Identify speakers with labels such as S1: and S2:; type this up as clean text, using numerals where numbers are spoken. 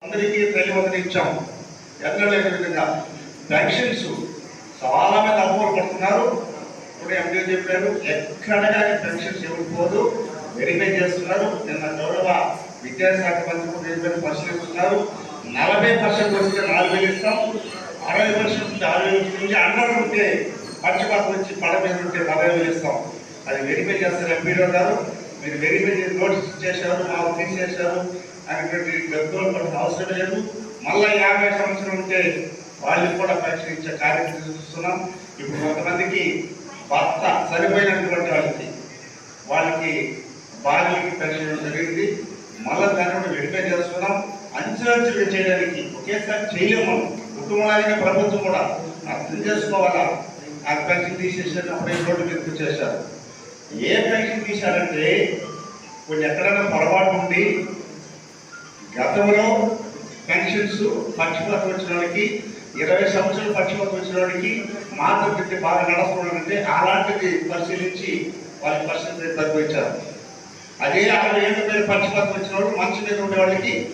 S1: అందరికీ తెలియవదని ఇచ్చాం. ఎన్నడైన విధంగా పెన్షన్స్ చాలా మంది అమలు పడుతున్నారు. ఇప్పుడు ఎంపీ చెప్పారు, ఎక్కడ కానీ పెన్షన్స్ ఇవ్వకపోదు, వెరిఫై చేస్తున్నారు. నిన్న గౌరవ విద్యాశాఖ మంత్రి కూడా వెరిఫై పరిశీలిస్తున్నారు. 40% వస్తే 4,000 ఇస్తాం, 60% ఉంటే 6,000 ఇస్తుంది, అన్నారు ఉంటే పక్షపాతం వచ్చి పడ మీద ఉంటే 40,000 ఇస్తాం. అది వెరిఫై చేస్తారు. ఎంపీడో గారు మీరు వెరిఫై చేసి నోటీస్ చేశారు, మాకు తీసేశారు అనేటువంటి గద్దోలు పడిన అవసరం లేదు. మళ్ళీ 50 సంవత్సరం ఉంటే వాళ్ళకి కూడా పెన్షన్ ఇచ్చే కార్యక్రమం చూస్తున్నాం. ఇప్పుడు కొంతమందికి భర్త సరిపోయినటువంటి వాళ్ళకి భార్యకి పెన్షన్ జరిగింది. మళ్ళీ దాన్ని కూడా వెరిఫై చేస్తున్నాం. అంచెలంచెలుగా చేయడానికి ఒకేసారి చేయలేము. మనం కుటుంబాలైన ప్రభుత్వం కూడా అర్థం చేసుకోవాలా. ఆ పెన్షన్ తీసేసారు, అప్పుడే రోడ్డు మీద చేశారు. ఏ పెన్షన్ తీశారంటే కొన్ని ఎక్కడైనా పొరపాటు ఉండి గతంలో పెన్షన్స్ పక్షపాతం వచ్చిన వాళ్ళకి 20 సంవత్సరాలు పక్షపాతం వచ్చిన వాడికి మాతృ బాగా నడుస్తున్నాడంటే అలాంటిది పరిశీలించి వాళ్ళకి పర్సెంటేజ్ తగ్గించారు. అదే 60 ఏళ్ళ మీద పక్షపాతం వచ్చిన వాళ్ళు మంచి మీద ఉండే వాళ్ళకి